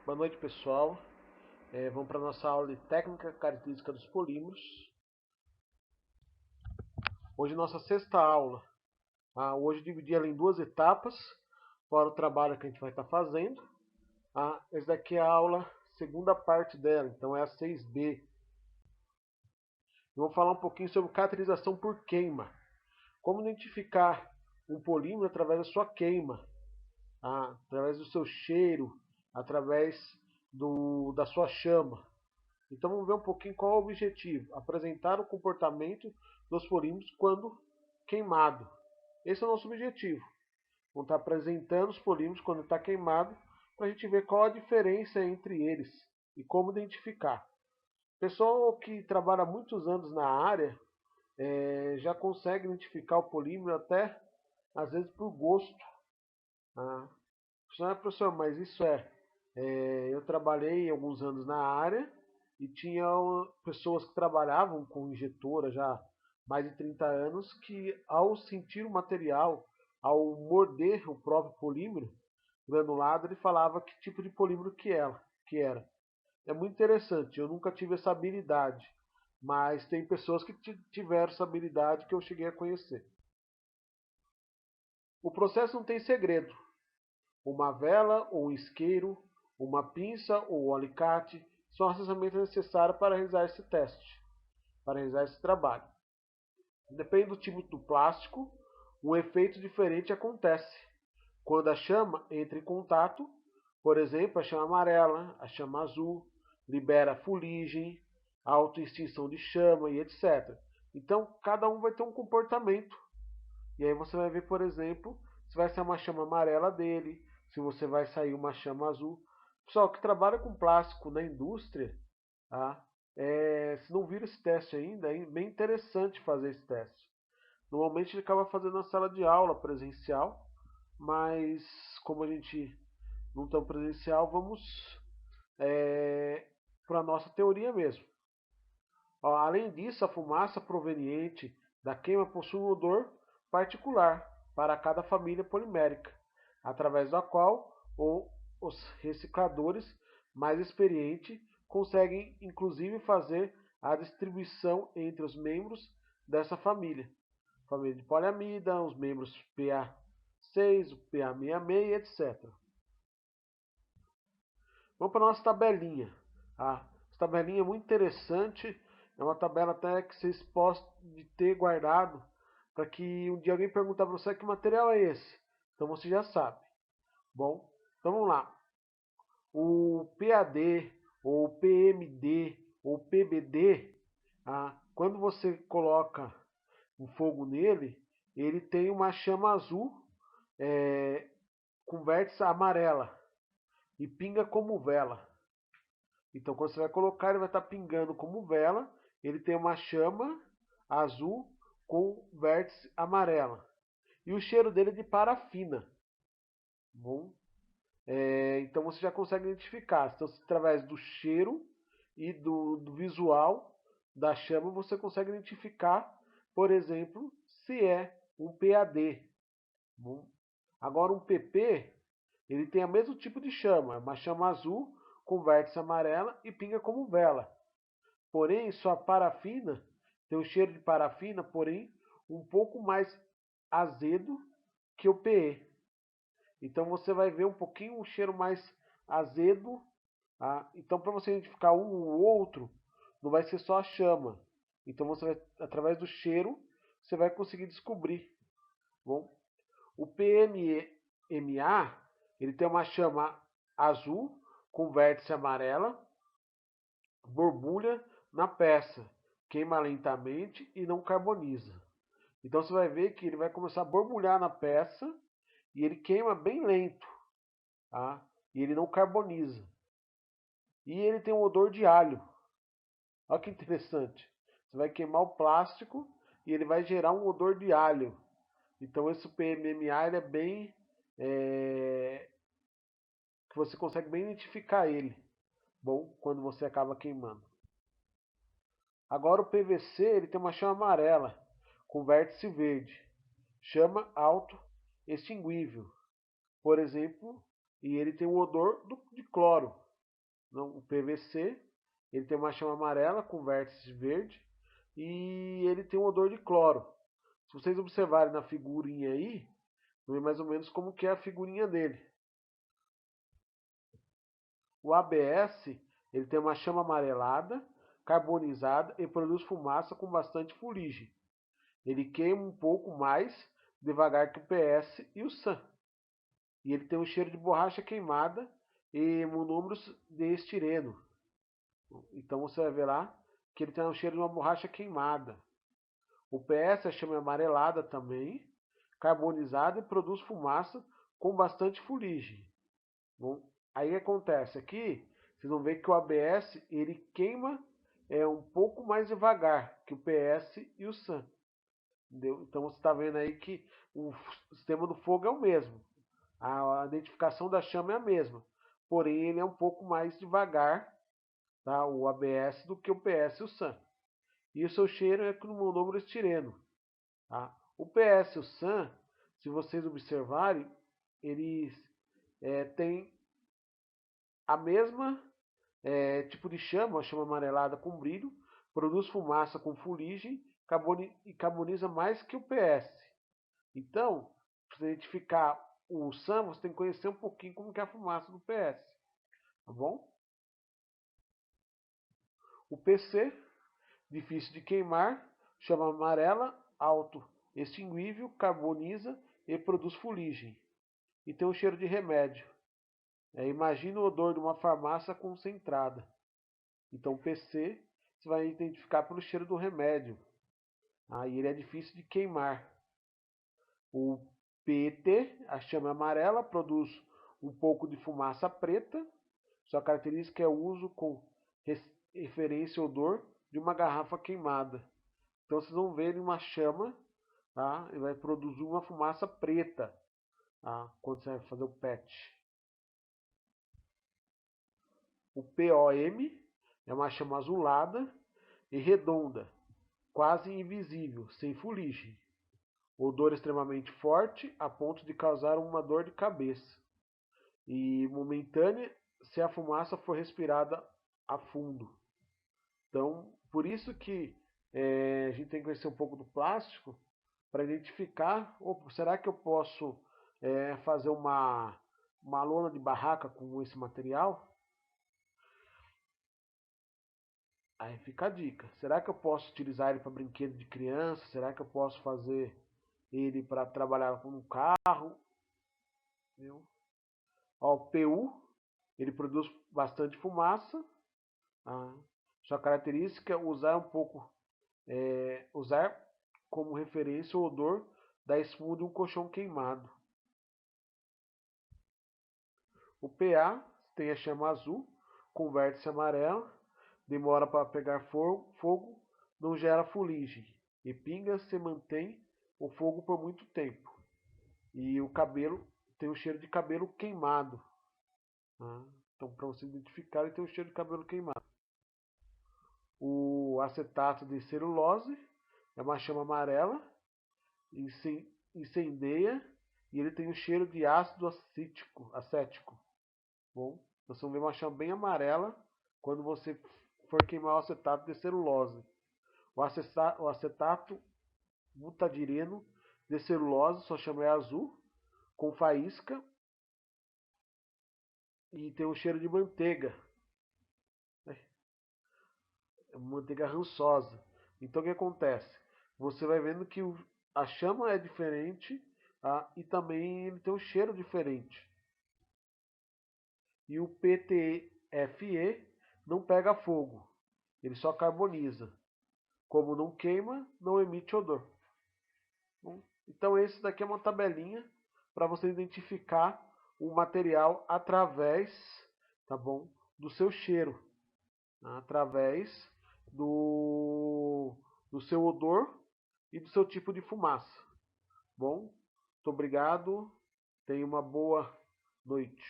Boa noite, pessoal. Vamos para a nossa aula de técnica característica dos polímeros. Hoje nossa sexta aula. Hoje dividi ela em duas etapas, fora o trabalho que a gente vai estar fazendo. Essa daqui é a aula, segunda parte dela, então é a 6B. Eu vou falar um pouquinho sobre caracterização por queima. Como identificar um polímero através da sua queima, através do seu cheiro, através da sua chama. Então vamos ver um pouquinho qual é o objetivo. Apresentar o comportamento dos polímeros quando queimado. Esse é o nosso objetivo. Vamos estar apresentando os polímeros quando está queimado, para a gente ver qual a diferença entre eles e como identificar. Pessoal que trabalha há muitos anos na área já consegue identificar o polímero até às vezes por gosto. Professor, mas isso eu trabalhei alguns anos na área e tinha pessoas que trabalhavam com injetora já há mais de 30 anos que, ao sentir o material, ao morder o próprio polímero granulado, ele falava que tipo de polímero que era. É muito interessante, eu nunca tive essa habilidade, mas tem pessoas que tiveram essa habilidade que eu cheguei a conhecer. O processo não tem segredo. Uma vela ou um isqueiro, uma pinça ou um alicate são as ferramentas necessárias para realizar esse teste, para realizar esse trabalho. Depende do tipo do plástico, um efeito diferente acontece. Quando a chama entra em contato, por exemplo, a chama amarela, a chama azul, libera fuligem, autoextinção de chama e etc. Então, cada um vai ter um comportamento. E aí você vai ver, por exemplo, se vai ser uma chama amarela dele, se você vai sair uma chama azul. Pessoal que trabalha com plástico na indústria, se não viram esse teste ainda, é bem interessante fazer esse teste. Normalmente ele acaba fazendo na sala de aula presencial, mas como a gente não está presencial, vamos para a nossa teoria mesmo. Além disso, a fumaça proveniente da queima possui um odor particular para cada família polimérica, através da qual os recicladores mais experientes conseguem inclusive fazer a distribuição entre os membros dessa família. Família de poliamida, os membros PA6, o PA66, etc. Vamos para a nossa tabelinha. Essa tabelinha é muito interessante. É uma tabela até que vocês possam ter guardado para que um dia alguém perguntar para você que material é esse. Então você já sabe. Bom, então vamos lá. O PAD, ou PMD, ou PBD, quando você coloca um fogo nele, ele tem uma chama azul com vértice amarela e pinga como vela. Então, quando você vai colocar, ele vai estar pingando como vela. Ele tem uma chama azul com vértice amarela. E o cheiro dele é de parafina. Bom, então você já consegue identificar. Então, através do cheiro e do visual da chama, você consegue identificar, por exemplo, se é um PAD. Bom, agora um PP, ele tem o mesmo tipo de chama, uma chama azul com vértice amarela e pinga como vela. Porém, sua parafina tem um cheiro de parafina, porém um pouco mais azedo que o PE. Então você vai ver um pouquinho um cheiro mais azedo. Então, para você identificar um ou outro, não vai ser só a chama. Então você vai, através do cheiro, você vai conseguir descobrir. Bom, o PMMA, ele tem uma chama azul com vértice amarela, borbulha na peça, queima lentamente e não carboniza. Então você vai ver que ele vai começar a borbulhar na peça e ele queima bem lento, e ele não carboniza. E ele tem um odor de alho. Olha que interessante. Você vai queimar o plástico e ele vai gerar um odor de alho. Então esse PMMA ele é bem que você consegue bem identificar ele. Bom, quando você acaba queimando. Agora o PVC ele tem uma chama amarela com vértice verde, chama auto extinguível, por exemplo, e ele tem um odor de cloro. Não, o PVC, ele tem uma chama amarela com vértice verde e ele tem um odor de cloro. Se vocês observarem na figurinha aí, é mais ou menos como que é a figurinha dele. O ABS, ele tem uma chama amarelada, carbonizada e produz fumaça com bastante fuligem. Ele queima um pouco mais devagar que o PS e o SAN. E ele tem um cheiro de borracha queimada e monômeros de estireno. Então você vai ver lá que ele tem um cheiro de uma borracha queimada. O PS, a chama é amarelada também, carbonizada e produz fumaça com bastante fuligem. Bom, aí o que acontece aqui, vocês vão ver que o ABS ele queima um pouco mais devagar que o PS e o SAN. Entendeu? Então você está vendo aí que o sistema do fogo é o mesmo. A identificação da chama é a mesma. Porém, ele é um pouco mais devagar, tá? O ABS do que o PS e o SAN. E o seu cheiro é com o monômero estireno. Tá? O PS e o SAN, se vocês observarem, eles têm a mesma tipo de chama, a chama amarelada com brilho, produz fumaça com fuligem e carboniza mais que o PS. Então, para você identificar o SAN, você tem que conhecer um pouquinho como que é a fumaça do PS. Tá bom? O PC, difícil de queimar, chama amarela, alto, extinguível, carboniza e produz fuligem. E tem um cheiro de remédio. Imagina o odor de uma farmácia concentrada. Então, o PC você vai identificar pelo cheiro do remédio. Aí ele é difícil de queimar. O PET, a chama amarela, produz um pouco de fumaça preta. Sua característica é o uso com referência ao odor de uma garrafa queimada. Então vocês vão ver uma chama, tá? E vai produzir uma fumaça preta, tá? Quando você vai fazer o PET. O POM é uma chama azulada e redonda, quase invisível, sem fuligem. Odor extremamente forte, a ponto de causar uma dor de cabeça. E momentânea se a fumaça for respirada a fundo. Então, por isso que a gente tem que conhecer um pouco do plástico para identificar, será que eu posso fazer uma lona de barraca com esse material? Aí fica a dica. Será que eu posso utilizar ele para brinquedo de criança? Será que eu posso fazer ele para trabalhar com um carro? Viu? Ó, o PU, ele produz bastante fumaça. Tá? Sua característica é usar como referência o odor da espuma de um colchão queimado. O PA tem a chama azul, com vértice amarelo, demora para pegar fogo, não gera fuligem, e pinga se mantém o fogo por muito tempo. E o cabelo tem o cheiro de cabelo queimado. Tá? Então, para você identificar, ele tem o cheiro de cabelo queimado. O acetato de celulose é uma chama amarela, incendeia e ele tem o cheiro de ácido acético. Bom, você vai ver uma chama bem amarela quando você for queimar o acetato de celulose. O acetato butadireno de celulose, sua chama é azul, com faísca e tem um cheiro de manteiga. Manteiga rançosa. Então o que acontece? Você vai vendo que a chama é diferente, tá? E também ele tem um cheiro diferente. E o PTFE não pega fogo, ele só carboniza. Como não queima, não emite odor. Bom, então esse daqui é uma tabelinha para você identificar o material através, tá bom, do seu cheiro, tá? Através do seu odor e do seu tipo de fumaça. Bom, muito obrigado. Tenha uma boa noite.